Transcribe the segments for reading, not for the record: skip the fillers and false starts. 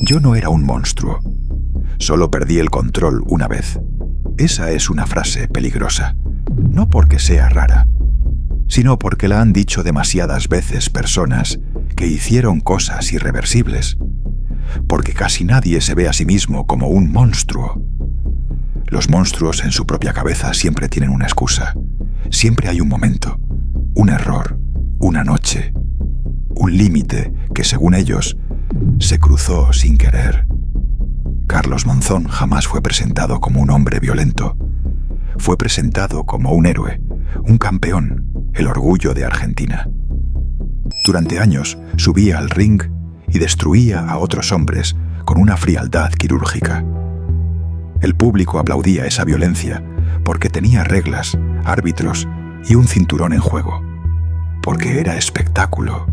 Yo no era un monstruo. Solo perdí el control una vez. Esa es una frase peligrosa. No porque sea rara, sino porque la han dicho demasiadas veces personas que hicieron cosas irreversibles. Porque casi nadie se ve a sí mismo como un monstruo. Los monstruos en su propia cabeza siempre tienen una excusa. Siempre hay un momento, un error, una noche, un límite que, según ellos, se cruzó sin querer. Carlos Monzón jamás fue presentado como un hombre violento. Fue presentado como un héroe, un campeón, el orgullo de Argentina. Durante años subía al ring y destruía a otros hombres con una frialdad quirúrgica. El público aplaudía esa violencia porque tenía reglas, árbitros y un cinturón en juego. Porque era espectáculo,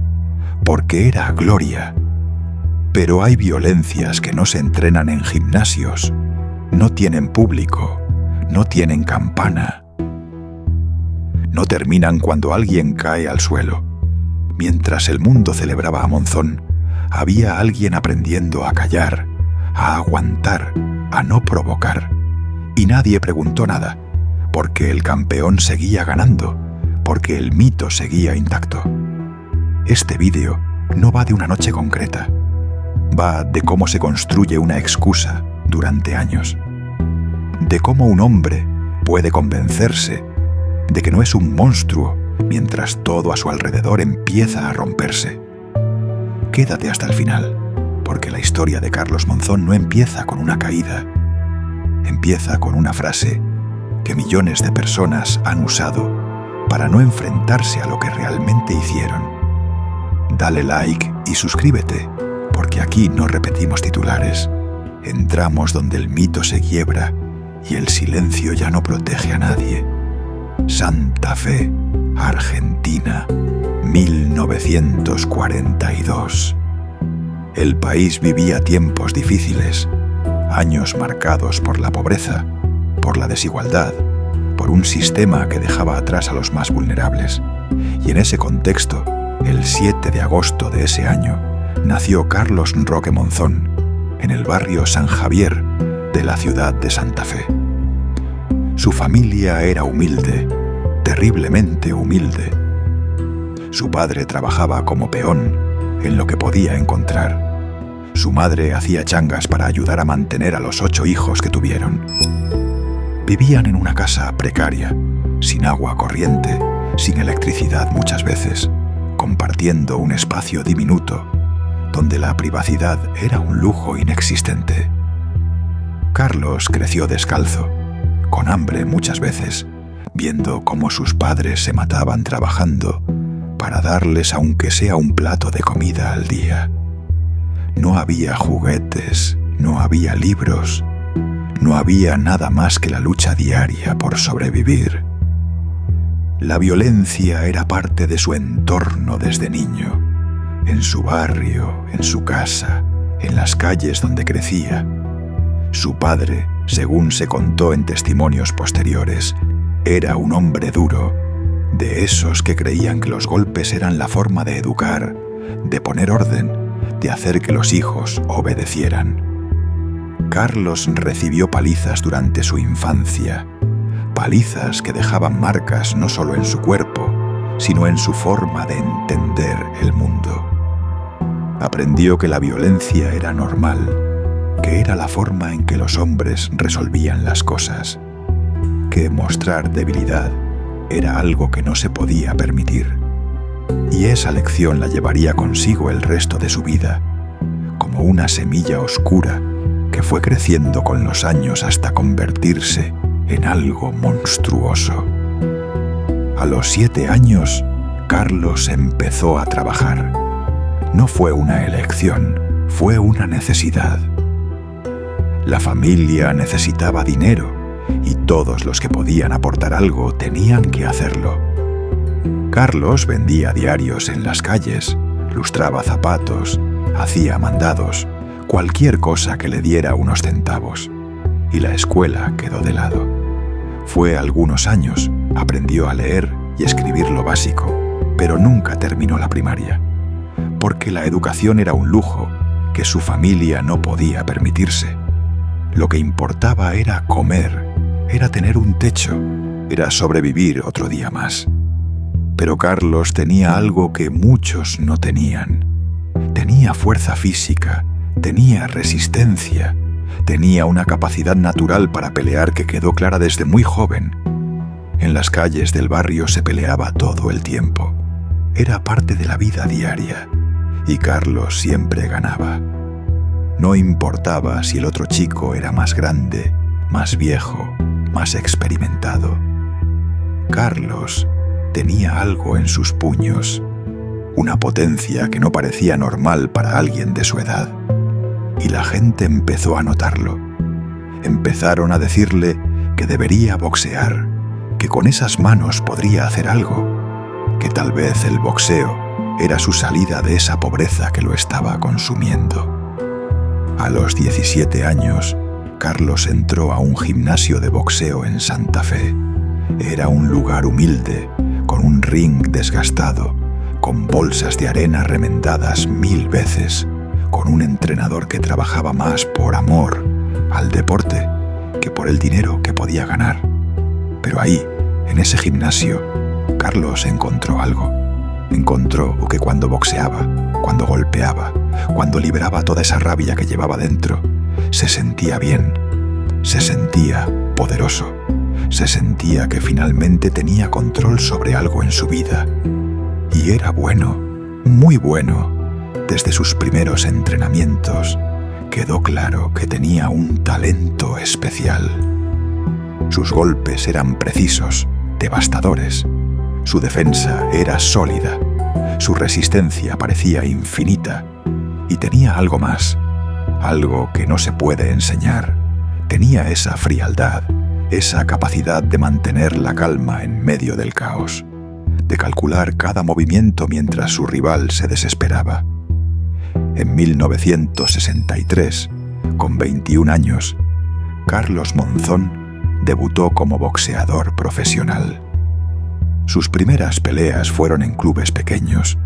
porque era gloria. Pero hay violencias que no se entrenan en gimnasios, no tienen público, no tienen campana. No terminan cuando alguien cae al suelo. Mientras el mundo celebraba a Monzón, había alguien aprendiendo a callar, a aguantar, a no provocar. Y nadie preguntó nada, porque el campeón seguía ganando, porque el mito seguía intacto. Este vídeo no va de una noche concreta. Va de cómo se construye una excusa durante años. De cómo un hombre puede convencerse de que no es un monstruo mientras todo a su alrededor empieza a romperse. Quédate hasta el final, porque la historia de Carlos Monzón no empieza con una caída. Empieza con una frase que millones de personas han usado para no enfrentarse a lo que realmente hicieron. Dale like y suscríbete, porque aquí no repetimos titulares. Entramos donde el mito se quiebra y el silencio ya no protege a nadie. Santa Fe, Argentina, 1942. El país vivía tiempos difíciles, años marcados por la pobreza, por la desigualdad, por un sistema que dejaba atrás a los más vulnerables. Y en ese contexto, el 7 de agosto de ese año, nació Carlos Roque Monzón, en el barrio San Javier de la ciudad de Santa Fe. Su familia era humilde, terriblemente humilde. Su padre trabajaba como peón en lo que podía encontrar. Su madre hacía changas para ayudar a mantener a los 8 hijos que tuvieron. Vivían en una casa precaria, sin agua corriente, sin electricidad muchas veces, compartiendo un espacio diminuto, donde la privacidad era un lujo inexistente. Carlos creció descalzo, con hambre muchas veces, viendo cómo sus padres se mataban trabajando para darles aunque sea un plato de comida al día. No había juguetes, no había libros, no había nada más que la lucha diaria por sobrevivir. La violencia era parte de su entorno desde niño, en su barrio, en su casa, en las calles donde crecía. Su padre, según se contó en testimonios posteriores, era un hombre duro, de esos que creían que los golpes eran la forma de educar, de poner orden, de hacer que los hijos obedecieran. Carlos recibió palizas durante su infancia, palizas que dejaban marcas no solo en su cuerpo, sino en su forma de entender el mundo. Aprendió que la violencia era normal, que era la forma en que los hombres resolvían las cosas, que mostrar debilidad era algo que no se podía permitir. Y esa lección la llevaría consigo el resto de su vida, como una semilla oscura que fue creciendo con los años hasta convertirse en algo monstruoso. A los 7 años, Carlos empezó a trabajar. No fue una elección, fue una necesidad. La familia necesitaba dinero y todos los que podían aportar algo tenían que hacerlo. Carlos vendía diarios en las calles, lustraba zapatos, hacía mandados, cualquier cosa que le diera unos centavos. Y la escuela quedó de lado. Fue algunos años, aprendió a leer y escribir lo básico, pero nunca terminó la primaria. Porque la educación era un lujo que su familia no podía permitirse. Lo que importaba era comer, era tener un techo, era sobrevivir otro día más. Pero Carlos tenía algo que muchos no tenían. Tenía fuerza física, tenía resistencia, tenía una capacidad natural para pelear que quedó clara desde muy joven. En las calles del barrio se peleaba todo el tiempo. Era parte de la vida diaria, y Carlos siempre ganaba. No importaba si el otro chico era más grande, más viejo, más experimentado. Carlos tenía algo en sus puños, una potencia que no parecía normal para alguien de su edad. Y la gente empezó a notarlo. Empezaron a decirle que debería boxear, que con esas manos podría hacer algo, que tal vez el boxeo era su salida de esa pobreza que lo estaba consumiendo. A los 17 años, Carlos entró a un gimnasio de boxeo en Santa Fe. Era un lugar humilde, con un ring desgastado, con bolsas de arena remendadas 1000 veces, con un entrenador que trabajaba más por amor al deporte que por el dinero que podía ganar. Pero ahí, en ese gimnasio, Carlos encontró algo. Encontró que cuando boxeaba, cuando golpeaba, cuando liberaba toda esa rabia que llevaba dentro, se sentía bien, se sentía poderoso, se sentía que finalmente tenía control sobre algo en su vida. Y era bueno, muy bueno. Desde sus primeros entrenamientos, quedó claro que tenía un talento especial. Sus golpes eran precisos, devastadores. Su defensa era sólida, su resistencia parecía infinita, y tenía algo más, algo que no se puede enseñar. Tenía esa frialdad, esa capacidad de mantener la calma en medio del caos, de calcular cada movimiento mientras su rival se desesperaba. En 1963, con 21 años, Carlos Monzón debutó como boxeador profesional. Sus primeras peleas fueron en clubes pequeños,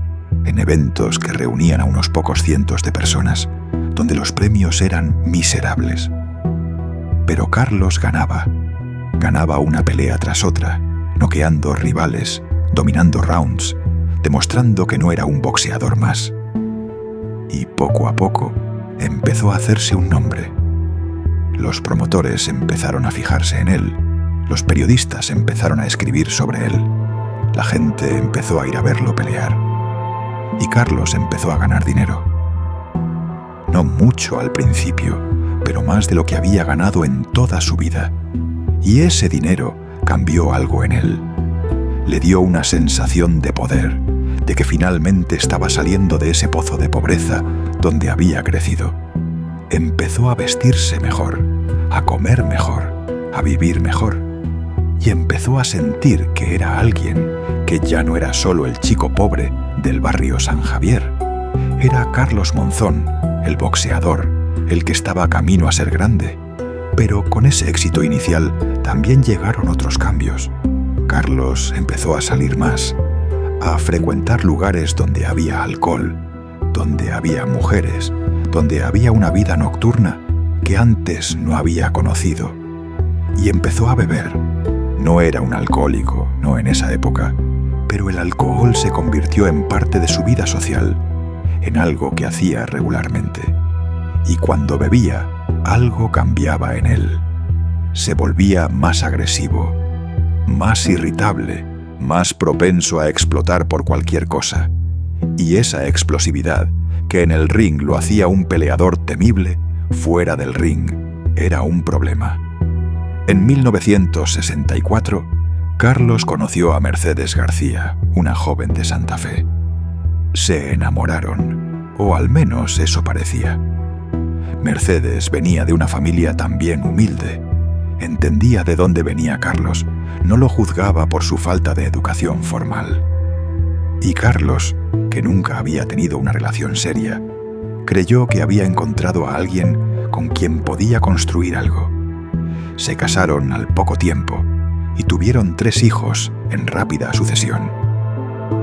en eventos que reunían a unos pocos cientos de personas, donde los premios eran miserables. Pero Carlos ganaba una pelea tras otra, noqueando rivales, dominando rounds, demostrando que no era un boxeador más. Y poco a poco empezó a hacerse un nombre. Los promotores empezaron a fijarse en él, los periodistas empezaron a escribir sobre él. La gente empezó a ir a verlo pelear. Y Carlos empezó a ganar dinero. No mucho al principio, pero más de lo que había ganado en toda su vida. Y ese dinero cambió algo en él. Le dio una sensación de poder, de que finalmente estaba saliendo de ese pozo de pobreza donde había crecido. Empezó a vestirse mejor, a comer mejor, a vivir mejor. Y empezó a sentir que era alguien, que ya no era solo el chico pobre del barrio San Javier. Era Carlos Monzón, el boxeador, el que estaba camino a ser grande. Pero con ese éxito inicial también llegaron otros cambios. Carlos empezó a salir más, a frecuentar lugares donde había alcohol, donde había mujeres, donde había una vida nocturna que antes no había conocido. Y empezó a beber. No era un alcohólico, no en esa época, pero el alcohol se convirtió en parte de su vida social, en algo que hacía regularmente. Y cuando bebía, algo cambiaba en él. Se volvía más agresivo, más irritable, más propenso a explotar por cualquier cosa. Y esa explosividad, que en el ring lo hacía un peleador temible, fuera del ring, era un problema. En 1964, Carlos conoció a Mercedes García, una joven de Santa Fe. Se enamoraron, o al menos eso parecía. Mercedes venía de una familia también humilde. Entendía de dónde venía Carlos, no lo juzgaba por su falta de educación formal. Y Carlos, que nunca había tenido una relación seria, creyó que había encontrado a alguien con quien podía construir algo. Se casaron al poco tiempo y tuvieron 3 hijos en rápida sucesión.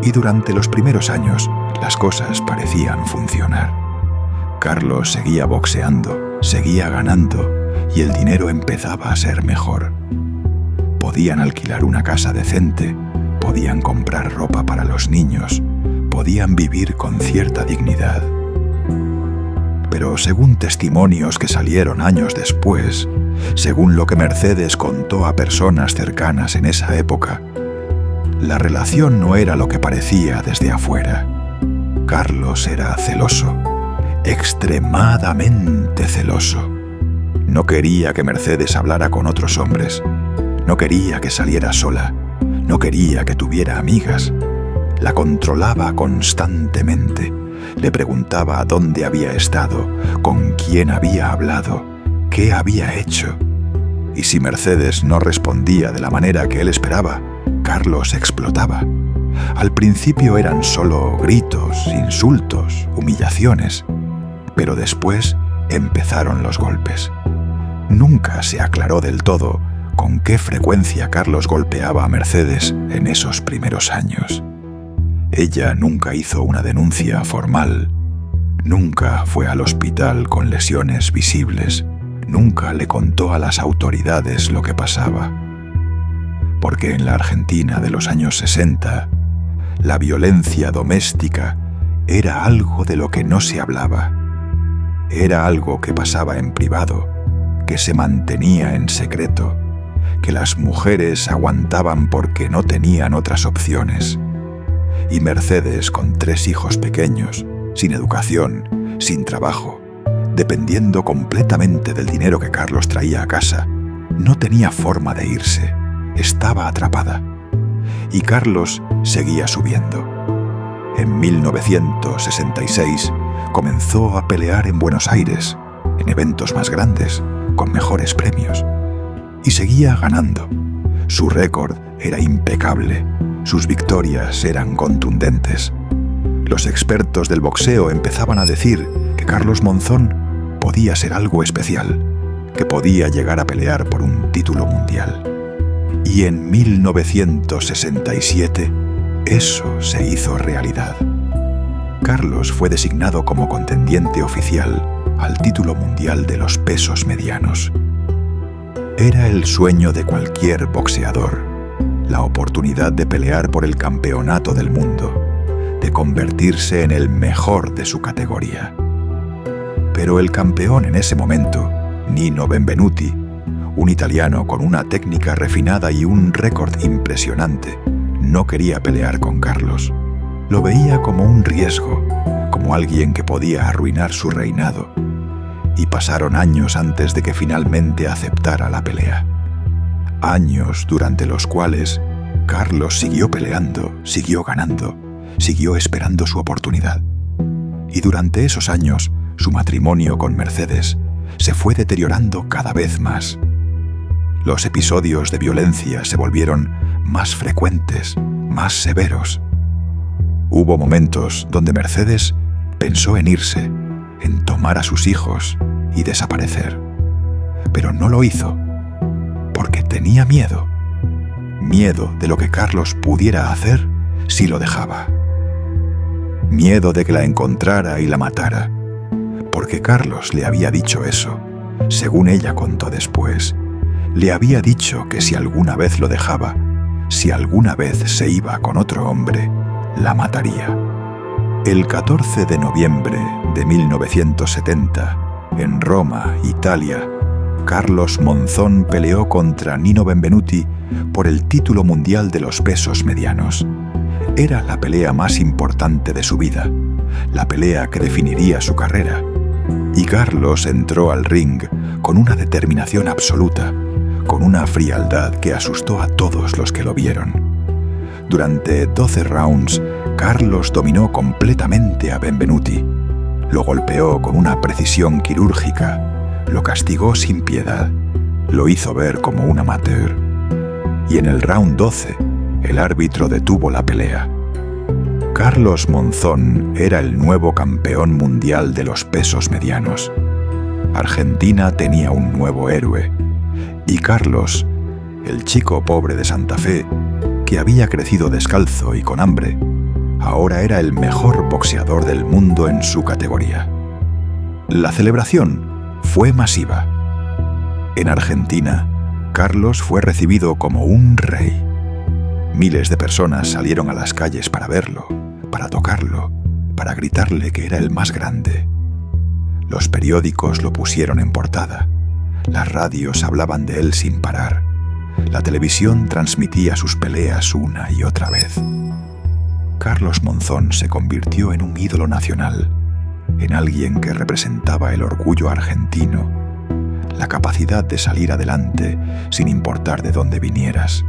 Y durante los primeros años las cosas parecían funcionar. Carlos seguía boxeando, seguía ganando y el dinero empezaba a ser mejor. Podían alquilar una casa decente, podían comprar ropa para los niños, podían vivir con cierta dignidad. Pero según testimonios que salieron años después, según lo que Mercedes contó a personas cercanas en esa época, la relación no era lo que parecía desde afuera. Carlos era celoso, extremadamente celoso. No quería que Mercedes hablara con otros hombres, no quería que saliera sola, no quería que tuviera amigas. La controlaba constantemente. Le preguntaba dónde había estado, con quién había hablado, qué había hecho. Y si Mercedes no respondía de la manera que él esperaba, Carlos explotaba. Al principio eran solo gritos, insultos, humillaciones, pero después empezaron los golpes. Nunca se aclaró del todo con qué frecuencia Carlos golpeaba a Mercedes en esos primeros años. Ella nunca hizo una denuncia formal, nunca fue al hospital con lesiones visibles, nunca le contó a las autoridades lo que pasaba. Porque en la Argentina de los años 60, la violencia doméstica era algo de lo que no se hablaba. Era algo que pasaba en privado, que se mantenía en secreto, que las mujeres aguantaban porque no tenían otras opciones. Y Mercedes, con 3 hijos pequeños, sin educación, sin trabajo, dependiendo completamente del dinero que Carlos traía a casa, no tenía forma de irse, estaba atrapada. Y Carlos seguía subiendo. En 1966 comenzó a pelear en Buenos Aires, en eventos más grandes, con mejores premios. Y seguía ganando. Su récord era impecable. Sus victorias eran contundentes. Los expertos del boxeo empezaban a decir que Carlos Monzón podía ser algo especial, que podía llegar a pelear por un título mundial. Y en 1967, eso se hizo realidad. Carlos fue designado como contendiente oficial al título mundial de los pesos medianos. Era el sueño de cualquier boxeador, la oportunidad de pelear por el campeonato del mundo, de convertirse en el mejor de su categoría. Pero el campeón en ese momento, Nino Benvenuti, un italiano con una técnica refinada y un récord impresionante, no quería pelear con Carlos. Lo veía como un riesgo, como alguien que podía arruinar su reinado. Y pasaron años antes de que finalmente aceptara la pelea. Años durante los cuales Carlos siguió peleando, siguió ganando, siguió esperando su oportunidad. Y durante esos años, su matrimonio con Mercedes se fue deteriorando cada vez más. Los episodios de violencia se volvieron más frecuentes, más severos. Hubo momentos donde Mercedes pensó en irse, en tomar a sus hijos y desaparecer. Pero no lo hizo, porque tenía miedo. Miedo de lo que Carlos pudiera hacer si lo dejaba. Miedo de que la encontrara y la matara, porque Carlos le había dicho eso, según ella contó después. Le había dicho que si alguna vez lo dejaba, si alguna vez se iba con otro hombre, la mataría. El 14 de noviembre de 1970, en Roma, Italia, Carlos Monzón peleó contra Nino Benvenuti por el título mundial de los pesos medianos. Era la pelea más importante de su vida, la pelea que definiría su carrera. Y Carlos entró al ring con una determinación absoluta, con una frialdad que asustó a todos los que lo vieron. Durante 12 rounds, Carlos dominó completamente a Benvenuti. Lo golpeó con una precisión quirúrgica, lo castigó sin piedad, lo hizo ver como un amateur. Y en el round 12, el árbitro detuvo la pelea. Carlos Monzón era el nuevo campeón mundial de los pesos medianos. Argentina tenía un nuevo héroe. Y Carlos, el chico pobre de Santa Fe, que había crecido descalzo y con hambre, ahora era el mejor boxeador del mundo en su categoría. La celebración fue masiva. En Argentina, Carlos fue recibido como un rey. Miles de personas salieron a las calles para verlo, para tocarlo, para gritarle que era el más grande. Los periódicos lo pusieron en portada. Las radios hablaban de él sin parar. La televisión transmitía sus peleas una y otra vez. Carlos Monzón se convirtió en un ídolo nacional, en alguien que representaba el orgullo argentino, la capacidad de salir adelante sin importar de dónde vinieras.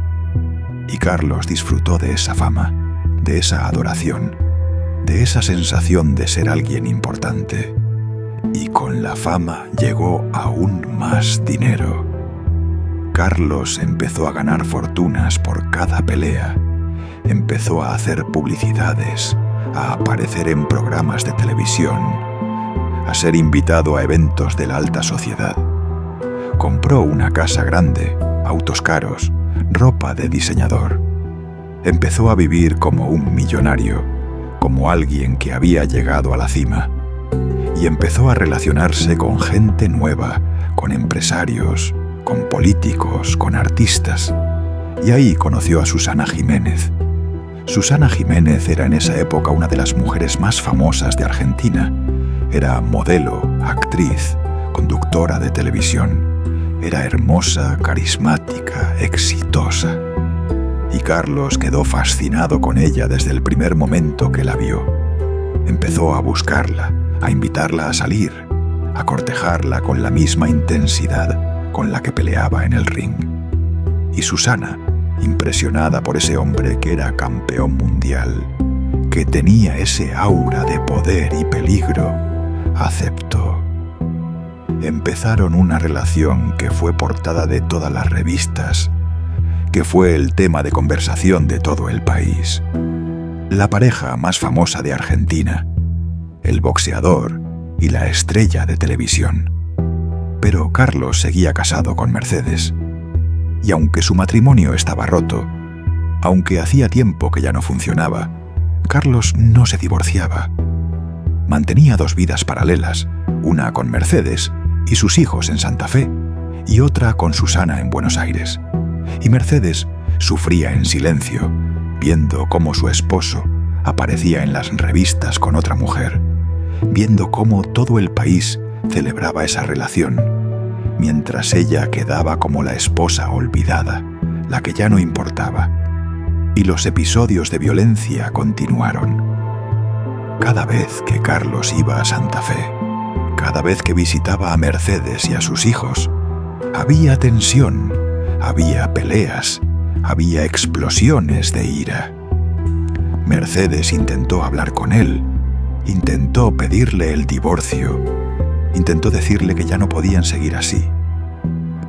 Y Carlos disfrutó de esa fama, de esa adoración, de esa sensación de ser alguien importante. Y con la fama llegó aún más dinero. Carlos empezó a ganar fortunas por cada pelea. Empezó a hacer publicidades, a aparecer en programas de televisión, a ser invitado a eventos de la alta sociedad. Compró una casa grande, autos caros, ropa de diseñador. Empezó a vivir como un millonario, como alguien que había llegado a la cima. Y empezó a relacionarse con gente nueva, con empresarios, con políticos, con artistas. Y ahí conoció a Susana Jiménez. Susana Jiménez era en esa época una de las mujeres más famosas de Argentina. Era modelo, actriz, conductora de televisión. Era hermosa, carismática, exitosa. Y Carlos quedó fascinado con ella desde el primer momento que la vio. Empezó a buscarla, a invitarla a salir, a cortejarla con la misma intensidad con la que peleaba en el ring. Y Susana, impresionada por ese hombre que era campeón mundial, que tenía ese aura de poder y peligro, aceptó. Empezaron una relación que fue portada de todas las revistas, que fue el tema de conversación de todo el país. La pareja más famosa de Argentina, el boxeador y la estrella de televisión. Pero Carlos seguía casado con Mercedes. Y aunque su matrimonio estaba roto, aunque hacía tiempo que ya no funcionaba, Carlos no se divorciaba. Mantenía dos vidas paralelas, una con Mercedes y sus hijos en Santa Fe, y otra con Susana en Buenos Aires. Y Mercedes sufría en silencio, viendo cómo su esposo aparecía en las revistas con otra mujer, viendo cómo todo el país celebraba esa relación, mientras ella quedaba como la esposa olvidada, la que ya no importaba. Y los episodios de violencia continuaron. Cada vez que Carlos iba a Santa Fe, cada vez que visitaba a Mercedes y a sus hijos, había tensión, había peleas, había explosiones de ira. Mercedes intentó hablar con él, intentó pedirle el divorcio, intentó decirle que ya no podían seguir así.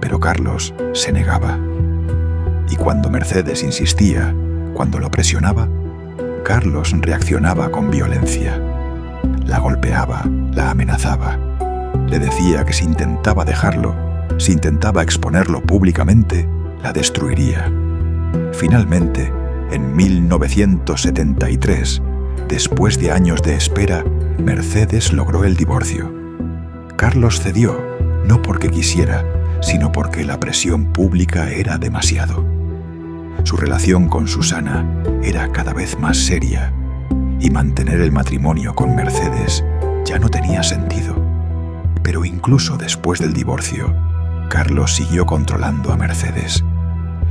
Pero Carlos se negaba. Y cuando Mercedes insistía, cuando lo presionaba, Carlos reaccionaba con violencia. La golpeaba, la amenazaba. Le decía que si intentaba dejarlo, si intentaba exponerlo públicamente, la destruiría. Finalmente, en 1973, después de años de espera, Mercedes logró el divorcio. Carlos cedió, no porque quisiera, sino porque la presión pública era demasiado. Su relación con Susana era cada vez más seria y mantener el matrimonio con Mercedes ya no tenía sentido. Pero incluso después del divorcio, Carlos siguió controlando a Mercedes.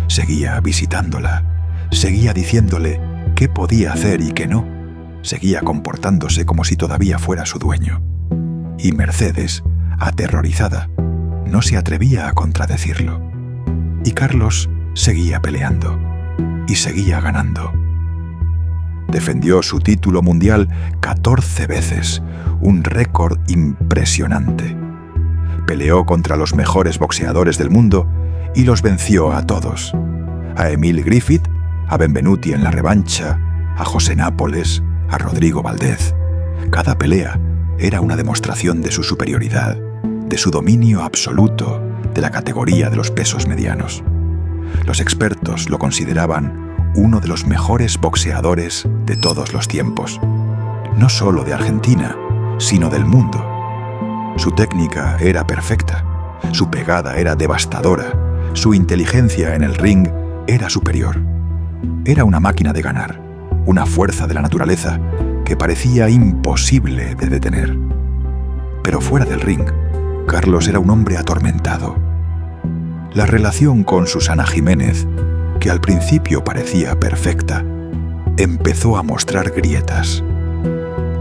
Seguía visitándola, seguía diciéndole qué podía hacer y qué no, seguía comportándose como si todavía fuera su dueño. Y Mercedes, aterrorizada, no se atrevía a contradecirlo. Y Carlos seguía peleando y seguía ganando. Defendió su título mundial 14 veces, un récord impresionante. Peleó contra los mejores boxeadores del mundo y los venció a todos. A Emil Griffith, a Benvenuti en la revancha, a José Nápoles, a Rodrigo Valdez. Cada pelea era una demostración de su superioridad, de su dominio absoluto de la categoría de los pesos medianos. Los expertos lo consideraban uno de los mejores boxeadores de todos los tiempos, no solo de Argentina, sino del mundo. Su técnica era perfecta, su pegada era devastadora, su inteligencia en el ring era superior. Era una máquina de ganar, una fuerza de la naturaleza que parecía imposible de detener. Pero fuera del ring, Carlos era un hombre atormentado. La relación con Susana Jiménez, que al principio parecía perfecta, empezó a mostrar grietas,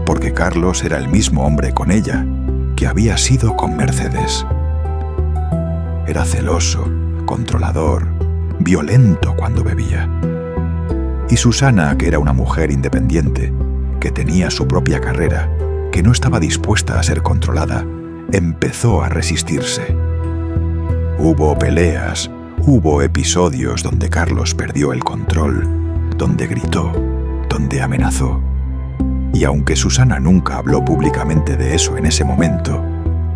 porque Carlos era el mismo hombre con ella que había sido con Mercedes. Era celoso, controlador, violento cuando bebía. Y Susana, que era una mujer independiente, que tenía su propia carrera, que no estaba dispuesta a ser controlada, empezó a resistirse. Hubo peleas, hubo episodios donde Carlos perdió el control, donde gritó, donde amenazó. Y aunque Susana nunca habló públicamente de eso en ese momento,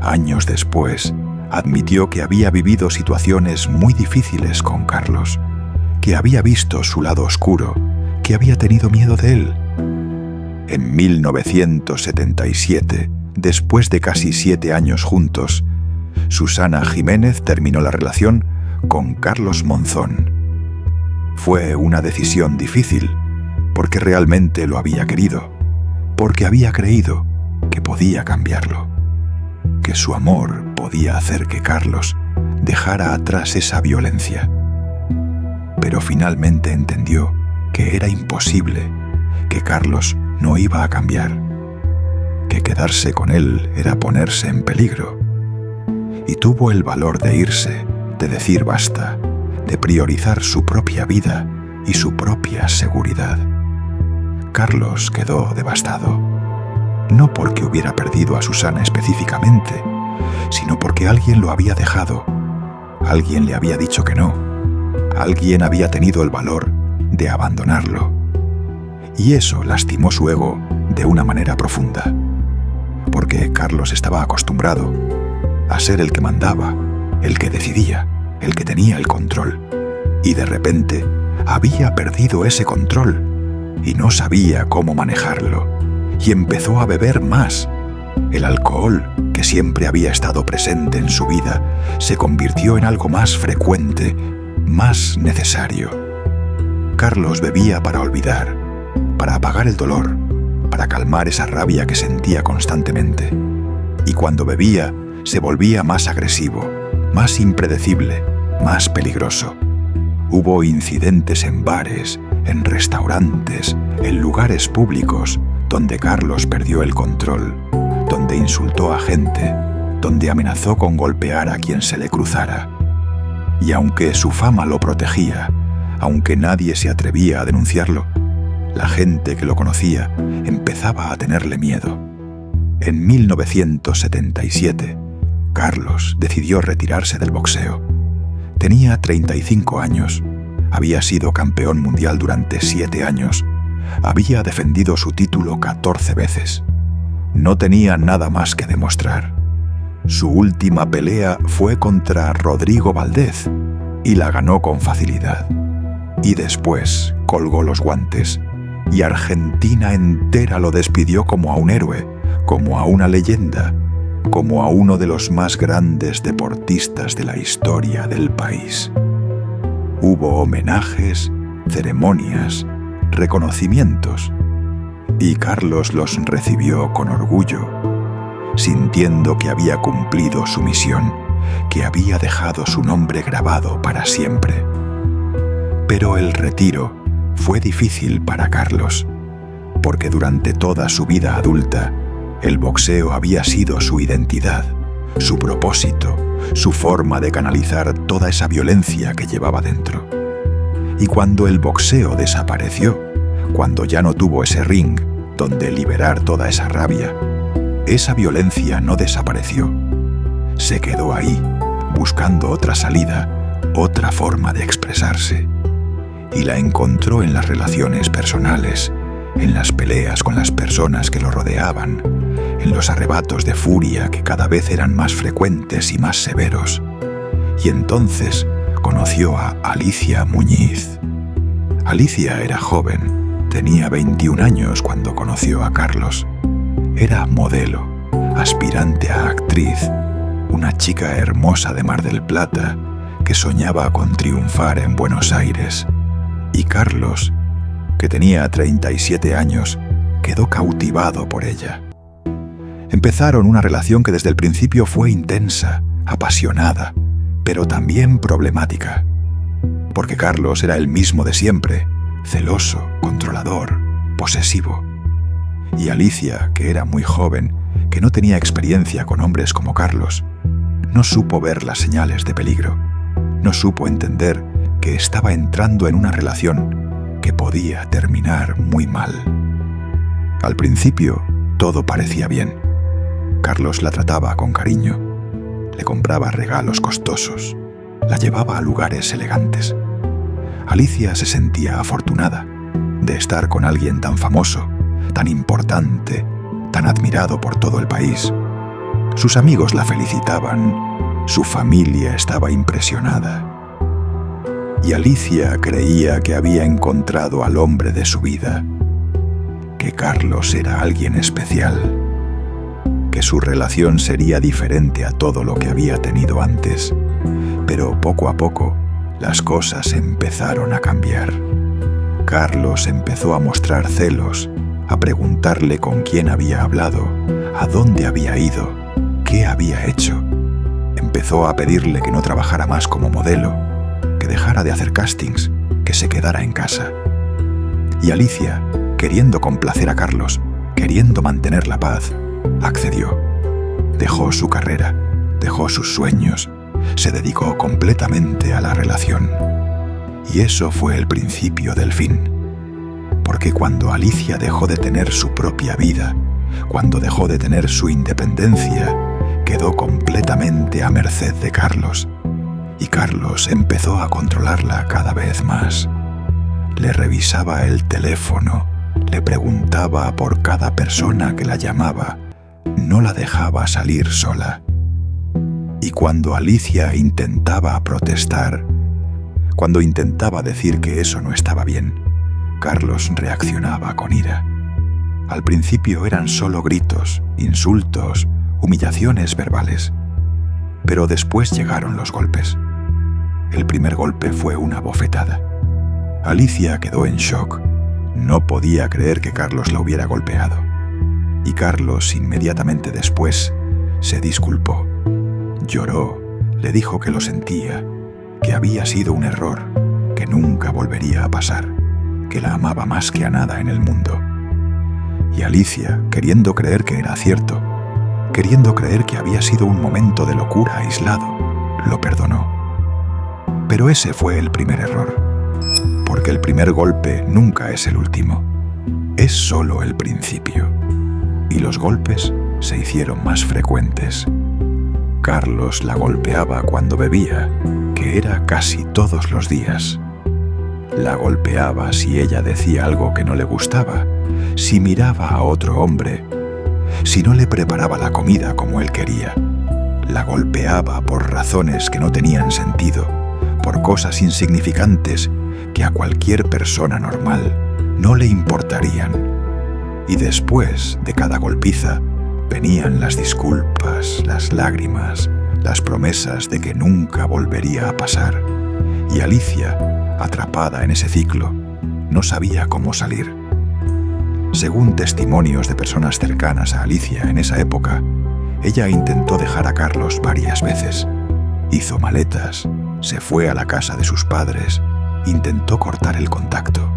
años después, admitió que había vivido situaciones muy difíciles con Carlos, que había visto su lado oscuro, que había tenido miedo de él. En 1977, después de casi 7 años juntos, Susana Jiménez terminó la relación con Carlos Monzón. Fue una decisión difícil, porque realmente lo había querido, porque había creído que podía cambiarlo, que su amor podía hacer que Carlos dejara atrás esa violencia. Pero finalmente entendió que era imposible, que Carlos no iba a cambiar, que quedarse con él era ponerse en peligro. Y tuvo el valor de irse, de decir basta, de priorizar su propia vida y su propia seguridad. Carlos quedó devastado, no porque hubiera perdido a Susana específicamente, sino porque alguien lo había dejado, alguien le había dicho que no, alguien había tenido el valor de abandonarlo. Y eso lastimó su ego de una manera profunda, porque Carlos estaba acostumbrado a ser el que mandaba, el que decidía, el que tenía el control, y de repente había perdido ese control y no sabía cómo manejarlo, y empezó a beber más. El alcohol, que siempre había estado presente en su vida, se convirtió en algo más frecuente, más necesario. Carlos bebía para olvidar, para apagar el dolor, para calmar esa rabia que sentía constantemente. Y cuando bebía, se volvía más agresivo, más impredecible, más peligroso. Hubo incidentes en bares, en restaurantes, en lugares públicos, donde Carlos perdió el control, donde insultó a gente, donde amenazó con golpear a quien se le cruzara. Y aunque su fama lo protegía, aunque nadie se atrevía a denunciarlo, la gente que lo conocía empezaba a tenerle miedo. En 1977, Carlos decidió retirarse del boxeo. Tenía 35 años, había sido campeón mundial durante 7 años, había defendido su título 14 veces. No tenía nada más que demostrar. Su última pelea fue contra Rodrigo Valdez y la ganó con facilidad. Y después colgó los guantes y Argentina entera lo despidió como a un héroe, como a una leyenda, como a uno de los más grandes deportistas de la historia del país. Hubo homenajes, ceremonias, reconocimientos, y Carlos los recibió con orgullo, sintiendo que había cumplido su misión, que había dejado su nombre grabado para siempre. Pero el retiro fue difícil para Carlos, porque durante toda su vida adulta, el boxeo había sido su identidad, su propósito, su forma de canalizar toda esa violencia que llevaba dentro. Y cuando el boxeo desapareció, cuando ya no tuvo ese ring donde liberar toda esa rabia, esa violencia no desapareció. Se quedó ahí, buscando otra salida, otra forma de expresarse. Y la encontró en las relaciones personales, en las peleas con las personas que lo rodeaban, en los arrebatos de furia que cada vez eran más frecuentes y más severos. Y entonces conoció a Alicia Muñiz. Alicia era joven, tenía 21 años cuando conoció a Carlos. Era modelo, aspirante a actriz, una chica hermosa de Mar del Plata que soñaba con triunfar en Buenos Aires. Y Carlos, que tenía 37 años, quedó cautivado por ella. Empezaron una relación que desde el principio fue intensa, apasionada, pero también problemática. Porque Carlos era el mismo de siempre, celoso, controlador, posesivo. Y Alicia, que era muy joven, que no tenía experiencia con hombres como Carlos, no supo ver las señales de peligro, no supo entender que estaba entrando en una relación que podía terminar muy mal. Al principio, todo parecía bien. Carlos la trataba con cariño, le compraba regalos costosos, la llevaba a lugares elegantes. Alicia se sentía afortunada de estar con alguien tan famoso, tan importante, tan admirado por todo el país. Sus amigos la felicitaban, su familia estaba impresionada. Y Alicia creía que había encontrado al hombre de su vida, que Carlos era alguien especial, que su relación sería diferente a todo lo que había tenido antes. Pero poco a poco, las cosas empezaron a cambiar. Carlos empezó a mostrar celos, a preguntarle con quién había hablado, a dónde había ido, qué había hecho. Empezó a pedirle que no trabajara más como modelo, que dejara de hacer castings, que se quedara en casa. Y Alicia, queriendo complacer a Carlos, queriendo mantener la paz, accedió. Dejó su carrera, dejó sus sueños, se dedicó completamente a la relación. Y eso fue el principio del fin. Porque cuando Alicia dejó de tener su propia vida, cuando dejó de tener su independencia, quedó completamente a merced de Carlos. Y Carlos empezó a controlarla cada vez más. Le revisaba el teléfono, le preguntaba por cada persona que la llamaba, no la dejaba salir sola. Y cuando Alicia intentaba protestar, cuando intentaba decir que eso no estaba bien, Carlos reaccionaba con ira. Al principio eran solo gritos, insultos, humillaciones verbales. Pero después llegaron los golpes. El primer golpe fue una bofetada. Alicia quedó en shock. No podía creer que Carlos la hubiera golpeado. Y Carlos, inmediatamente después, se disculpó. Lloró, le dijo que lo sentía, que había sido un error, que nunca volvería a pasar, que la amaba más que a nada en el mundo. Y Alicia, queriendo creer que era cierto, queriendo creer que había sido un momento de locura aislado, lo perdonó. Pero ese fue el primer error, porque el primer golpe nunca es el último, es solo el principio. Y los golpes se hicieron más frecuentes. Carlos la golpeaba cuando bebía, que era casi todos los días. La golpeaba si ella decía algo que no le gustaba, si miraba a otro hombre, si no le preparaba la comida como él quería. La golpeaba por razones que no tenían sentido, por cosas insignificantes que a cualquier persona normal no le importarían. Y después de cada golpiza venían las disculpas, las lágrimas, las promesas de que nunca volvería a pasar. Y Alicia, atrapada en ese ciclo, no sabía cómo salir. Según testimonios de personas cercanas a Alicia en esa época, ella intentó dejar a Carlos varias veces. Hizo maletas, se fue a la casa de sus padres, intentó cortar el contacto.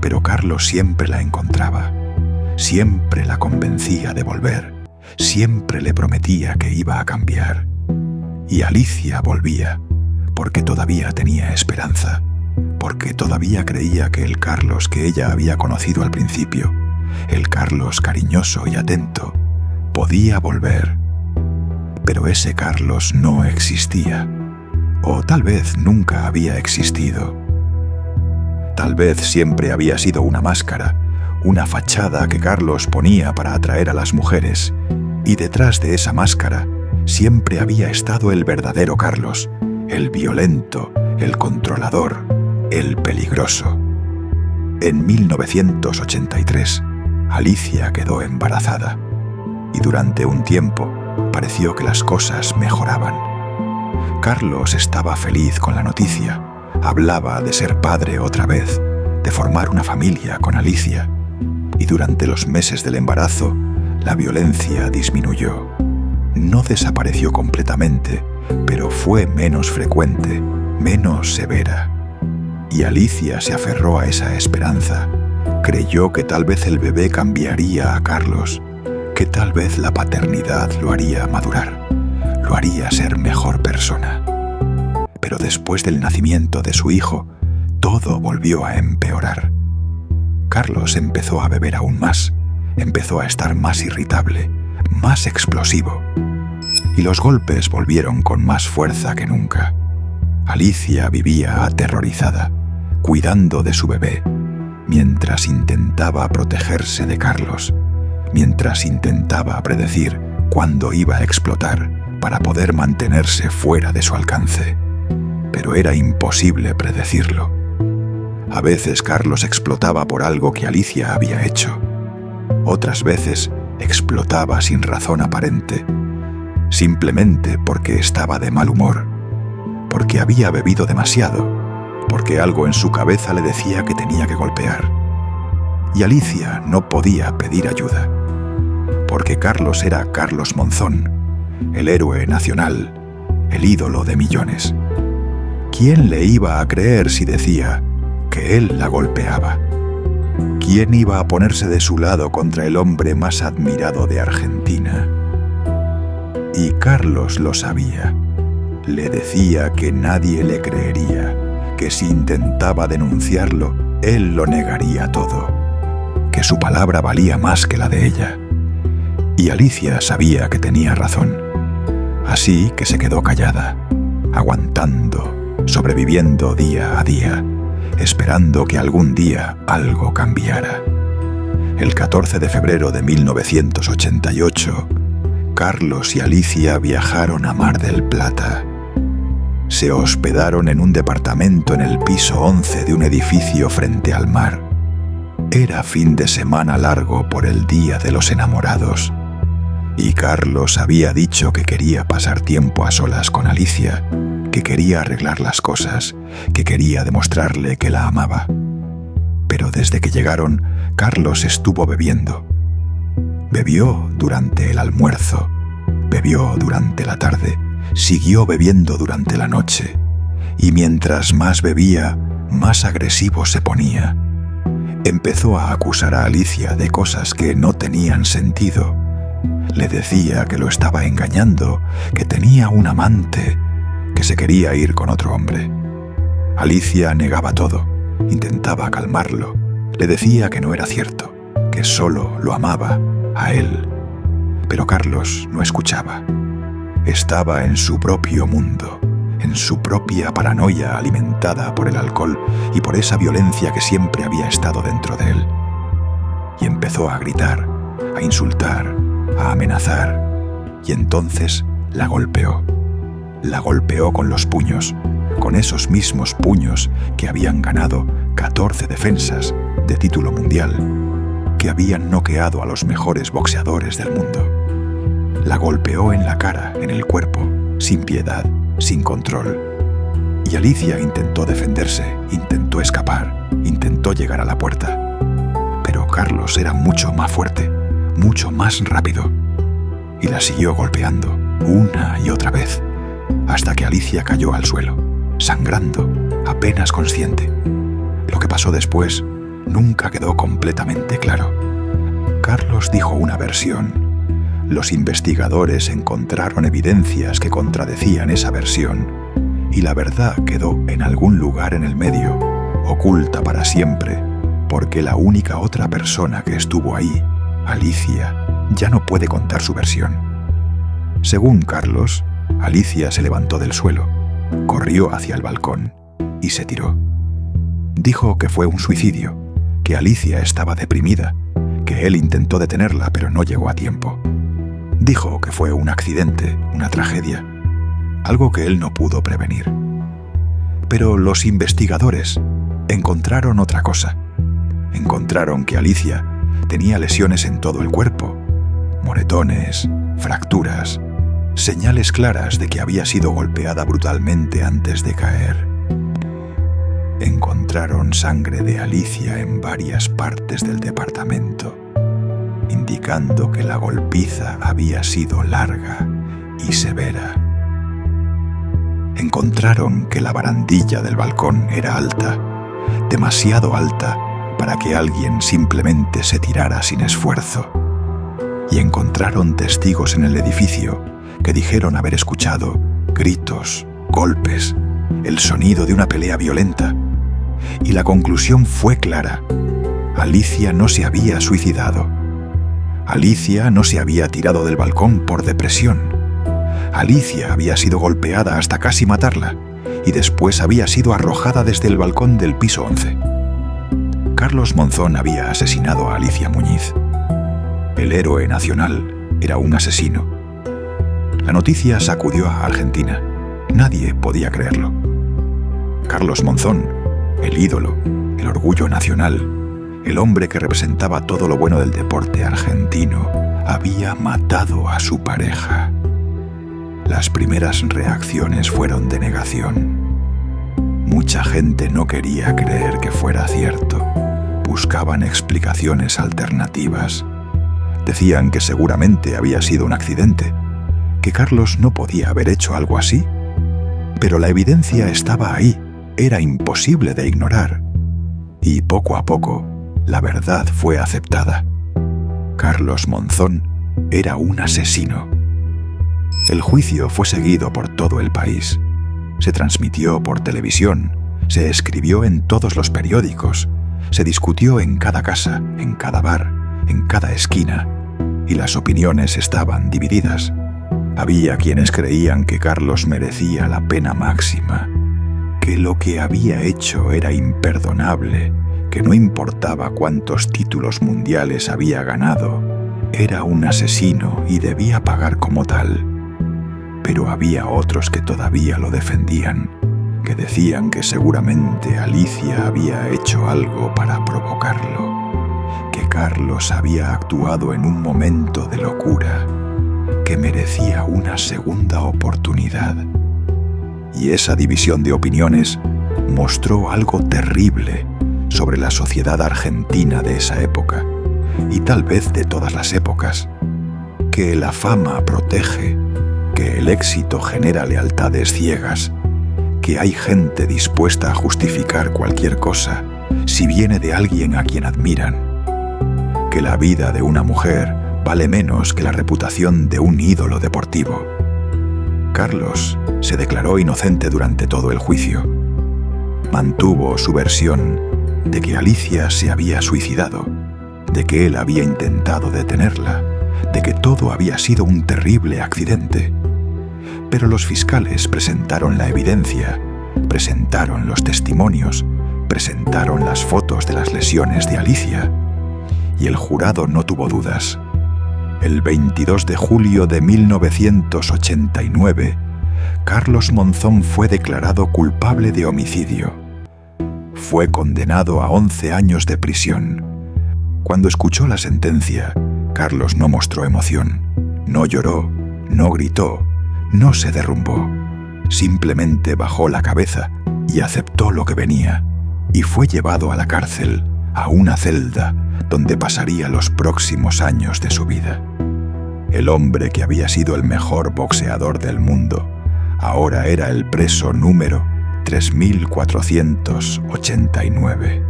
Pero Carlos siempre la encontraba, siempre la convencía de volver, siempre le prometía que iba a cambiar. Y Alicia volvía, porque todavía tenía esperanza, porque todavía creía que el Carlos que ella había conocido al principio, el Carlos cariñoso y atento, podía volver. Pero ese Carlos no existía, o tal vez nunca había existido. Tal vez siempre había sido una máscara, una fachada que Carlos ponía para atraer a las mujeres, y detrás de esa máscara siempre había estado el verdadero Carlos, el violento, el controlador, el peligroso. En 1983, Alicia quedó embarazada, y durante un tiempo pareció que las cosas mejoraban. Carlos estaba feliz con la noticia, hablaba de ser padre otra vez, de formar una familia con Alicia, y durante los meses del embarazo la violencia disminuyó. No desapareció completamente, pero fue menos frecuente, menos severa. Y Alicia se aferró a esa esperanza. Creyó que tal vez el bebé cambiaría a Carlos, que tal vez la paternidad lo haría madurar, lo haría ser mejor persona. Pero después del nacimiento de su hijo, todo volvió a empeorar. Carlos empezó a beber aún más, empezó a estar más irritable, más explosivo. Y los golpes volvieron con más fuerza que nunca. Alicia vivía aterrorizada, cuidando de su bebé, mientras intentaba protegerse de Carlos, mientras intentaba predecir cuándo iba a explotar para poder mantenerse fuera de su alcance. Pero era imposible predecirlo. A veces Carlos explotaba por algo que Alicia había hecho. Otras veces explotaba sin razón aparente, simplemente porque estaba de mal humor, porque había bebido demasiado, porque algo en su cabeza le decía que tenía que golpear. Y Alicia no podía pedir ayuda, porque Carlos era Carlos Monzón, el héroe nacional, el ídolo de millones. ¿Quién le iba a creer si decía que él la golpeaba? ¿Quién iba a ponerse de su lado contra el hombre más admirado de Argentina? Y Carlos lo sabía. Le decía que nadie le creería, que si intentaba denunciarlo, él lo negaría todo, que su palabra valía más que la de ella. Y Alicia sabía que tenía razón. Así que se quedó callada, aguantando, sobreviviendo día a día, esperando que algún día algo cambiara. El 14 de febrero de 1988, Carlos y Alicia viajaron a Mar del Plata. Se hospedaron en un departamento en el piso 11 de un edificio frente al mar. Era fin de semana largo por el Día de los Enamorados. Y Carlos había dicho que quería pasar tiempo a solas con Alicia, que quería arreglar las cosas, que quería demostrarle que la amaba. Pero desde que llegaron, Carlos estuvo bebiendo. Bebió durante el almuerzo, bebió durante la tarde, siguió bebiendo durante la noche. Y mientras más bebía, más agresivo se ponía. Empezó a acusar a Alicia de cosas que no tenían sentido. Le decía que lo estaba engañando, que tenía un amante, que se quería ir con otro hombre. Alicia negaba todo, intentaba calmarlo, le decía que no era cierto, que solo lo amaba a él. Pero Carlos no escuchaba. Estaba en su propio mundo, en su propia paranoia alimentada por el alcohol y por esa violencia que siempre había estado dentro de él. Y empezó a gritar, a insultar, a amenazar, y entonces la golpeó. La golpeó con los puños, con esos mismos puños que habían ganado 14 defensas de título mundial, que habían noqueado a los mejores boxeadores del mundo. La golpeó en la cara, en el cuerpo, sin piedad, sin control. Y Alicia intentó defenderse, intentó escapar, intentó llegar a la puerta. Pero Carlos era mucho más fuerte, mucho más rápido, y la siguió golpeando una y otra vez, hasta que Alicia cayó al suelo, sangrando, apenas consciente. Lo que pasó después nunca quedó completamente claro. Carlos dijo una versión. Los investigadores encontraron evidencias que contradecían esa versión, y la verdad quedó en algún lugar en el medio, oculta para siempre, porque la única otra persona que estuvo ahí, Alicia, ya no puede contar su versión. Según Carlos, Alicia se levantó del suelo, corrió hacia el balcón y se tiró. Dijo que fue un suicidio, que Alicia estaba deprimida, que él intentó detenerla pero no llegó a tiempo. Dijo que fue un accidente, una tragedia, algo que él no pudo prevenir. Pero los investigadores encontraron otra cosa. Encontraron que Alicia tenía lesiones en todo el cuerpo, moretones, fracturas, señales claras de que había sido golpeada brutalmente antes de caer. Encontraron sangre de Alicia en varias partes del departamento, indicando que la golpiza había sido larga y severa. Encontraron que la barandilla del balcón era alta, demasiado alta para que alguien simplemente se tirara sin esfuerzo. Y encontraron testigos en el edificio que dijeron haber escuchado gritos, golpes, el sonido de una pelea violenta. Y la conclusión fue clara: Alicia no se había suicidado. Alicia no se había tirado del balcón por depresión. Alicia había sido golpeada hasta casi matarla y después había sido arrojada desde el balcón del piso 11. Carlos Monzón había asesinado a Alicia Muñiz. El héroe nacional era un asesino. La noticia sacudió a Argentina. Nadie podía creerlo. Carlos Monzón, el ídolo, el orgullo nacional, el hombre que representaba todo lo bueno del deporte argentino, había matado a su pareja. Las primeras reacciones fueron de negación. Mucha gente no quería creer que fuera cierto. Buscaban explicaciones alternativas. Decían que seguramente había sido un accidente, que Carlos no podía haber hecho algo así. Pero la evidencia estaba ahí, era imposible de ignorar. Y poco a poco, la verdad fue aceptada. Carlos Monzón era un asesino. El juicio fue seguido por todo el país. Se transmitió por televisión, se escribió en todos los periódicos, se discutió en cada casa, en cada bar, en cada esquina, y las opiniones estaban divididas. Había quienes creían que Carlos merecía la pena máxima, que lo que había hecho era imperdonable, que no importaba cuántos títulos mundiales había ganado, era un asesino y debía pagar como tal. Pero había otros que todavía lo defendían, que decían que seguramente Alicia había hecho algo para provocarlo, que Carlos había actuado en un momento de locura, que merecía una segunda oportunidad. Y esa división de opiniones mostró algo terrible sobre la sociedad argentina de esa época, y tal vez de todas las épocas, que la fama protege, que el éxito genera lealtades ciegas, que hay gente dispuesta a justificar cualquier cosa si viene de alguien a quien admiran, que la vida de una mujer vale menos que la reputación de un ídolo deportivo. Carlos se declaró inocente durante todo el juicio. Mantuvo su versión de que Alicia se había suicidado, de que él había intentado detenerla, de que todo había sido un terrible accidente. Pero los fiscales presentaron la evidencia, presentaron los testimonios, presentaron las fotos de las lesiones de Alicia, y el jurado no tuvo dudas. El 22 de julio de 1989, Carlos Monzón fue declarado culpable de homicidio. Fue condenado a 11 años de prisión. Cuando escuchó la sentencia, Carlos no mostró emoción, no lloró, no gritó, no se derrumbó. Simplemente bajó la cabeza y aceptó lo que venía, y fue llevado a la cárcel, a una celda donde pasaría los próximos años de su vida. El hombre que había sido el mejor boxeador del mundo, ahora era el preso número 3489.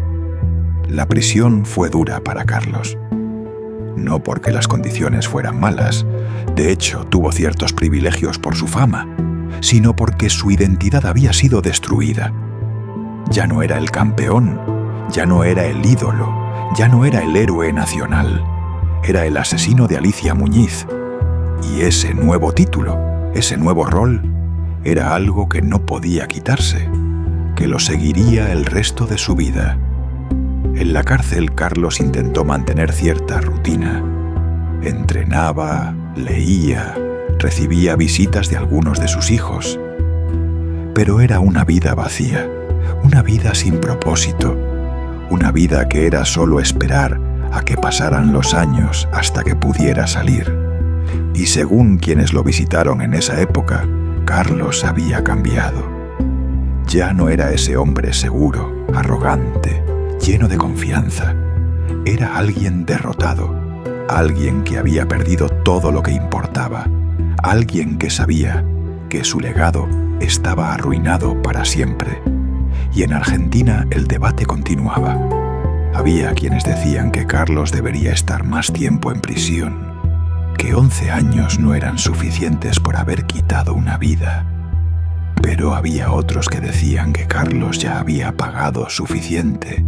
La prisión fue dura para Carlos. No porque las condiciones fueran malas, de hecho tuvo ciertos privilegios por su fama, sino porque su identidad había sido destruida. Ya no era el campeón, ya no era el ídolo, ya no era el héroe nacional, era el asesino de Alicia Muñiz. Y ese nuevo título, ese nuevo rol, era algo que no podía quitarse, que lo seguiría el resto de su vida. En la cárcel, Carlos intentó mantener cierta rutina. Entrenaba, leía, recibía visitas de algunos de sus hijos. Pero era una vida vacía, una vida sin propósito, una vida que era solo esperar a que pasaran los años hasta que pudiera salir. Y según quienes lo visitaron en esa época, Carlos había cambiado. Ya no era ese hombre seguro, arrogante, lleno de confianza. Era alguien derrotado, alguien que había perdido todo lo que importaba, alguien que sabía que su legado estaba arruinado para siempre. Y en Argentina el debate continuaba. Había quienes decían que Carlos debería estar más tiempo en prisión, que 11 años no eran suficientes por haber quitado una vida. Pero había otros que decían que Carlos ya había pagado suficiente,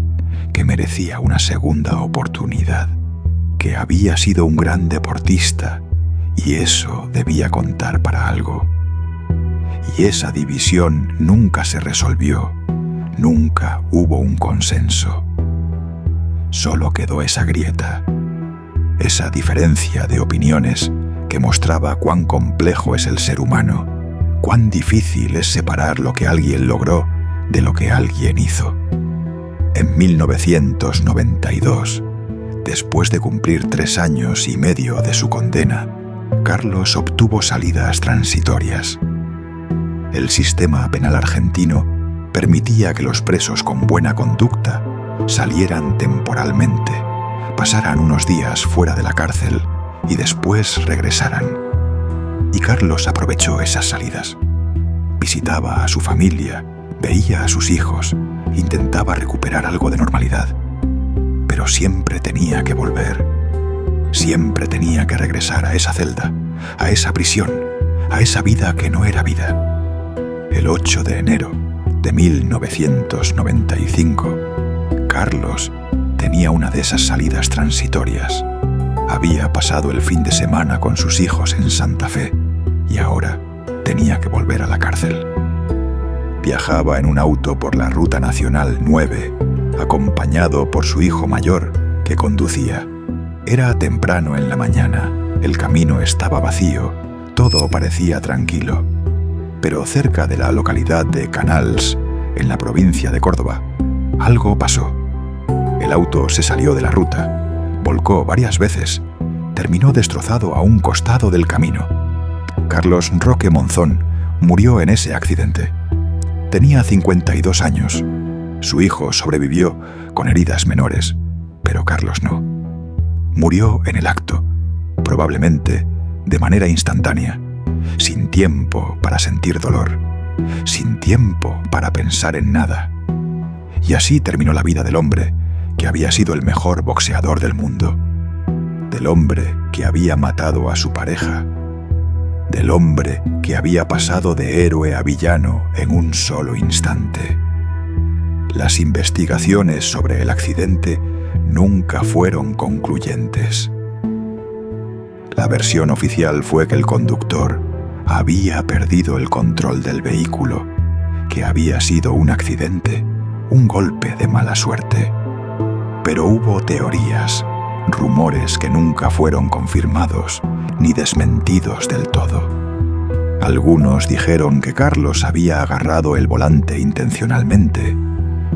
que merecía una segunda oportunidad, que había sido un gran deportista y eso debía contar para algo. Y esa división nunca se resolvió, nunca hubo un consenso. Solo quedó esa grieta, esa diferencia de opiniones que mostraba cuán complejo es el ser humano, cuán difícil es separar lo que alguien logró de lo que alguien hizo. En 1992, después de cumplir 3 años y medio de su condena, Carlos obtuvo salidas transitorias. El sistema penal argentino permitía que los presos con buena conducta salieran temporalmente, pasaran unos días fuera de la cárcel y después regresaran. Y Carlos aprovechó esas salidas. Visitaba a su familia, veía a sus hijos, intentaba recuperar algo de normalidad. Pero siempre tenía que volver. Siempre tenía que regresar a esa celda, a esa prisión, a esa vida que no era vida. El 8 de enero de 1995, Carlos tenía una de esas salidas transitorias. Había pasado el fin de semana con sus hijos en Santa Fe y ahora tenía que volver a la cárcel. Viajaba en un auto por la Ruta Nacional 9, acompañado por su hijo mayor, que conducía. Era temprano en la mañana, el camino estaba vacío, todo parecía tranquilo. Pero cerca de la localidad de Canals, en la provincia de Córdoba, algo pasó. El auto se salió de la ruta, volcó varias veces, terminó destrozado a un costado del camino. Carlos Roque Monzón murió en ese accidente. Tenía 52 años. Su hijo sobrevivió con heridas menores, pero Carlos no. Murió en el acto, probablemente de manera instantánea, sin tiempo para sentir dolor, sin tiempo para pensar en nada. Y así terminó la vida del hombre que había sido el mejor boxeador del mundo, del hombre que había matado a su pareja, del hombre que había pasado de héroe a villano en un solo instante. Las investigaciones sobre el accidente nunca fueron concluyentes. La versión oficial fue que el conductor había perdido el control del vehículo, que había sido un accidente, un golpe de mala suerte. Pero hubo teorías, rumores que nunca fueron confirmados ni desmentidos del todo. Algunos dijeron que Carlos había agarrado el volante intencionalmente,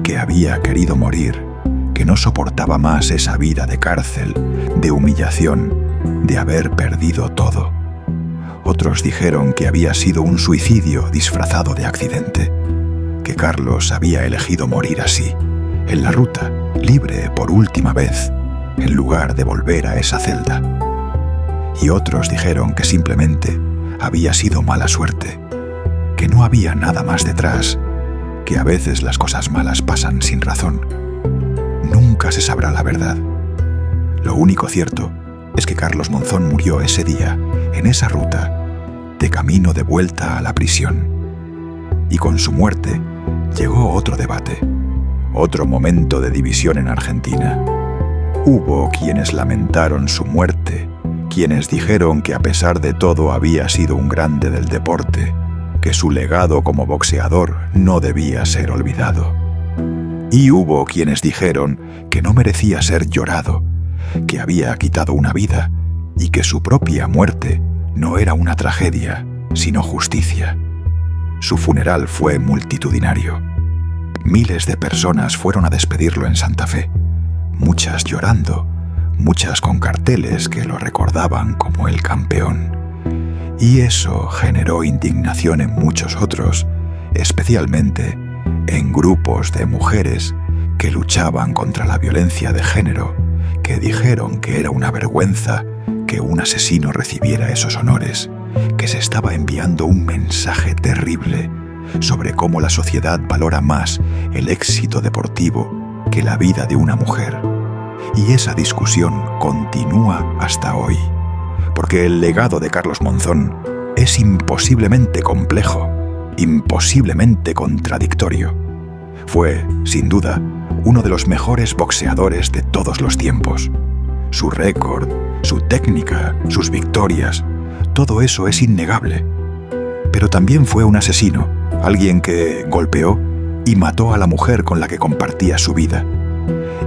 que había querido morir, que no soportaba más esa vida de cárcel, de humillación, de haber perdido todo. Otros dijeron que había sido un suicidio disfrazado de accidente, que Carlos había elegido morir así, en la ruta, libre por última vez, en lugar de volver a esa celda. Y otros dijeron que simplemente había sido mala suerte, que no había nada más detrás, que a veces las cosas malas pasan sin razón. Nunca se sabrá la verdad. Lo único cierto es que Carlos Monzón murió ese día, en esa ruta, de camino de vuelta a la prisión. Y con su muerte llegó otro debate, otro momento de división en Argentina. Hubo quienes lamentaron su muerte, quienes dijeron que a pesar de todo había sido un grande del deporte, que su legado como boxeador no debía ser olvidado. Y hubo quienes dijeron que no merecía ser llorado, que había quitado una vida y que su propia muerte no era una tragedia, sino justicia. Su funeral fue multitudinario. Miles de personas fueron a despedirlo en Santa Fe, muchas llorando, muchas con carteles que lo recordaban como el campeón. Y eso generó indignación en muchos otros, especialmente en grupos de mujeres que luchaban contra la violencia de género, que dijeron que era una vergüenza que un asesino recibiera esos honores, que se estaba enviando un mensaje terrible sobre cómo la sociedad valora más el éxito deportivo que la vida de una mujer. Y esa discusión continúa hasta hoy, porque el legado de Carlos Monzón es imposiblemente complejo, imposiblemente contradictorio. Fue, sin duda, uno de los mejores boxeadores de todos los tiempos. Su récord, su técnica, sus victorias, todo eso es innegable. Pero también fue un asesino, alguien que golpeó y mató a la mujer con la que compartía su vida.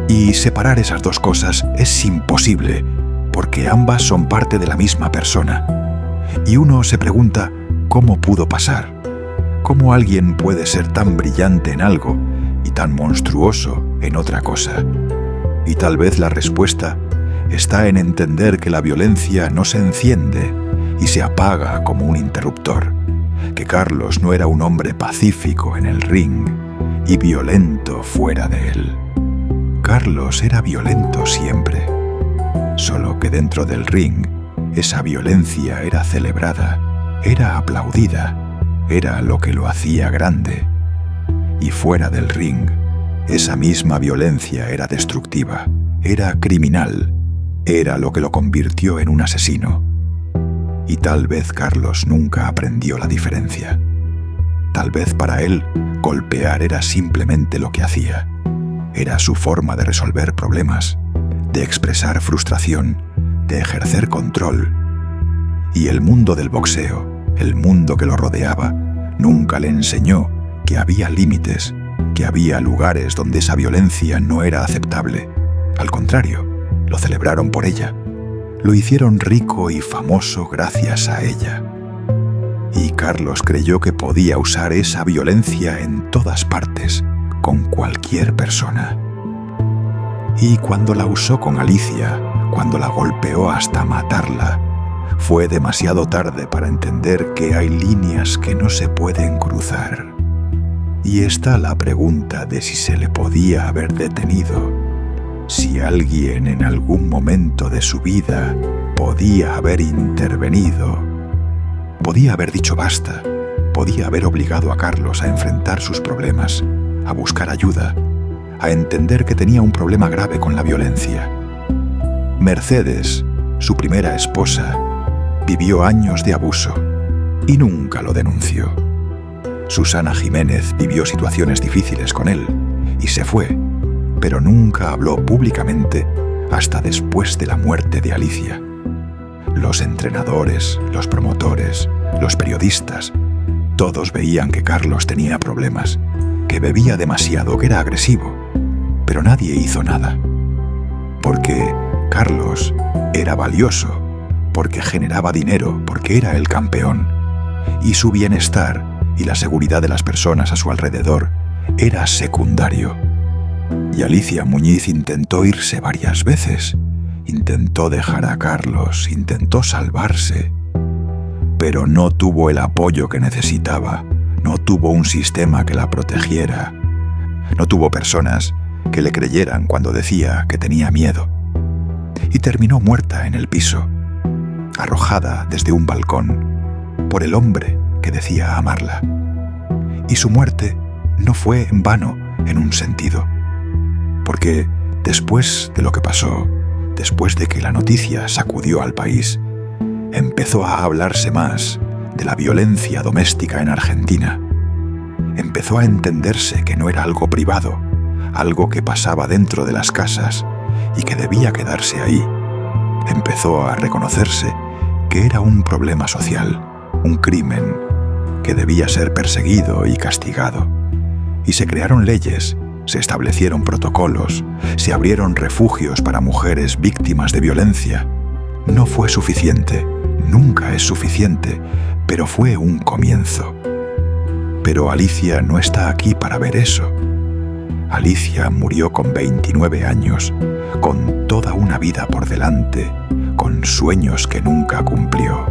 Y separar esas dos cosas es imposible, porque ambas son parte de la misma persona. Y uno se pregunta cómo pudo pasar, cómo alguien puede ser tan brillante en algo y tan monstruoso en otra cosa. Y tal vez la respuesta está en entender que la violencia no se enciende y se apaga como un interruptor, que Carlos no era un hombre pacífico en el ring y violento fuera de él. Carlos era violento siempre, solo que dentro del ring esa violencia era celebrada, era aplaudida, era lo que lo hacía grande. Y fuera del ring, esa misma violencia era destructiva, era criminal, era lo que lo convirtió en un asesino. Y tal vez Carlos nunca aprendió la diferencia. Tal vez para él, golpear era simplemente lo que hacía. Era su forma de resolver problemas, de expresar frustración, de ejercer control. Y el mundo del boxeo, el mundo que lo rodeaba, nunca le enseñó que había límites, que había lugares donde esa violencia no era aceptable. Al contrario, lo celebraron por ella. Lo hicieron rico y famoso gracias a ella. Y Carlos creyó que podía usar esa violencia en todas partes, con cualquier persona. Y cuando la usó con Alicia, cuando la golpeó hasta matarla, fue demasiado tarde para entender que hay líneas que no se pueden cruzar. Y está la pregunta de si se le podía haber detenido, si alguien en algún momento de su vida podía haber intervenido, podía haber dicho basta, podía haber obligado a Carlos a enfrentar sus problemas, a buscar ayuda, a entender que tenía un problema grave con la violencia. Mercedes, su primera esposa, vivió años de abuso y nunca lo denunció. Susana Jiménez vivió situaciones difíciles con él y se fue, pero nunca habló públicamente hasta después de la muerte de Alicia. Los entrenadores, los promotores, los periodistas, todos veían que Carlos tenía problemas, que bebía demasiado, que era agresivo, pero nadie hizo nada. Porque Carlos era valioso, porque generaba dinero, porque era el campeón, y su bienestar y la seguridad de las personas a su alrededor era secundario. Y Alicia Muñiz intentó irse varias veces, intentó dejar a Carlos, intentó salvarse, pero no tuvo el apoyo que necesitaba, no tuvo un sistema que la protegiera, no tuvo personas que le creyeran cuando decía que tenía miedo. Y terminó muerta en el piso, arrojada desde un balcón por el hombre que decía amarla. Y su muerte no fue en vano en un sentido, porque después de lo que pasó, después de que la noticia sacudió al país, empezó a hablarse más de la violencia doméstica en Argentina. Empezó a entenderse que no era algo privado, algo que pasaba dentro de las casas y que debía quedarse ahí. Empezó a reconocerse que era un problema social, un crimen que debía ser perseguido y castigado. Y se crearon leyes, se establecieron protocolos, se abrieron refugios para mujeres víctimas de violencia. No fue suficiente, nunca es suficiente, pero fue un comienzo. Pero Alicia no está aquí para ver eso. Alicia murió con 29 años, con toda una vida por delante, con sueños que nunca cumplió,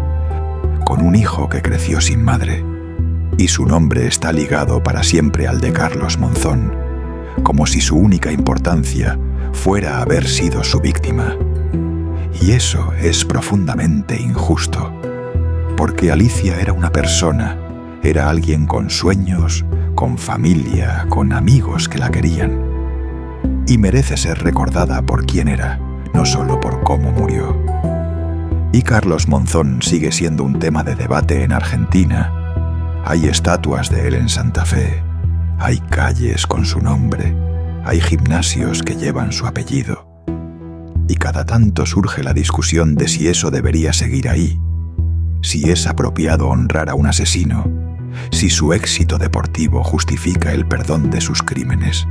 con un hijo que creció sin madre, y su nombre está ligado para siempre al de Carlos Monzón, como si su única importancia fuera haber sido su víctima. Y eso es profundamente injusto, porque Alicia era una persona, era alguien con sueños, con familia, con amigos que la querían. Y merece ser recordada por quién era, no solo por cómo murió. Y Carlos Monzón sigue siendo un tema de debate en Argentina. Hay estatuas de él en Santa Fe, hay calles con su nombre, hay gimnasios que llevan su apellido. Y cada tanto surge la discusión de si eso debería seguir ahí, si es apropiado honrar a un asesino, si su éxito deportivo justifica el perdón de sus crímenes.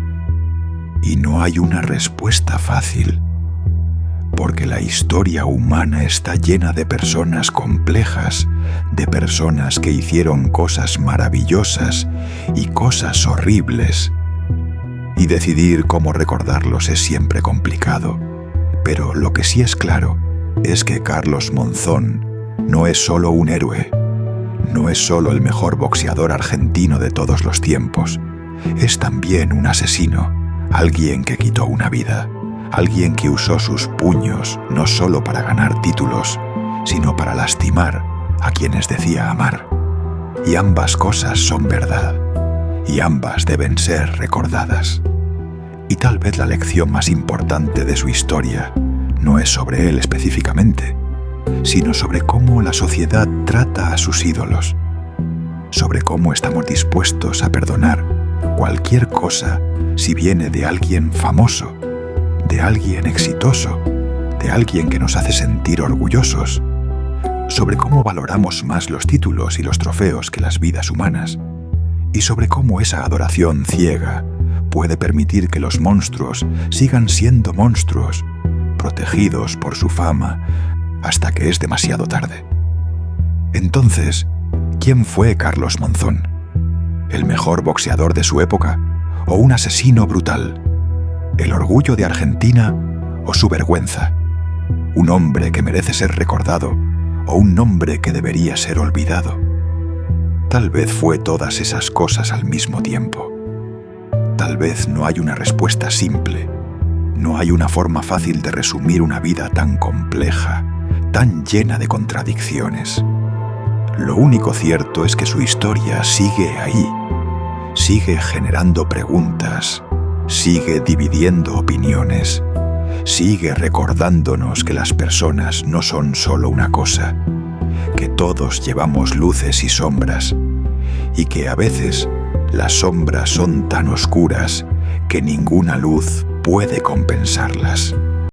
Y no hay una respuesta fácil, porque la historia humana está llena de personas complejas, de personas que hicieron cosas maravillosas y cosas horribles. Y decidir cómo recordarlos es siempre complicado. Pero lo que sí es claro es que Carlos Monzón no es solo un héroe, no es solo el mejor boxeador argentino de todos los tiempos, es también un asesino, alguien que quitó una vida, alguien que usó sus puños no solo para ganar títulos, sino para lastimar a quienes decía amar. Y ambas cosas son verdad, y ambas deben ser recordadas. Y tal vez la lección más importante de su historia no es sobre él específicamente, sino sobre cómo la sociedad trata a sus ídolos, sobre cómo estamos dispuestos a perdonar cualquier cosa si viene de alguien famoso, de alguien exitoso, de alguien que nos hace sentir orgullosos, sobre cómo valoramos más los títulos y los trofeos que las vidas humanas, y sobre cómo esa adoración ciega puede permitir que los monstruos sigan siendo monstruos, protegidos por su fama, hasta que es demasiado tarde. Entonces, ¿quién fue Carlos Monzón? ¿El mejor boxeador de su época o un asesino brutal? ¿El orgullo de Argentina o su vergüenza? ¿Un hombre que merece ser recordado o un nombre que debería ser olvidado? Tal vez fue todas esas cosas al mismo tiempo. Tal vez no hay una respuesta simple, no hay una forma fácil de resumir una vida tan compleja, tan llena de contradicciones. Lo único cierto es que su historia sigue ahí, sigue generando preguntas, sigue dividiendo opiniones, sigue recordándonos que las personas no son solo una cosa, que todos llevamos luces y sombras, y que a veces las sombras son tan oscuras que ninguna luz puede compensarlas.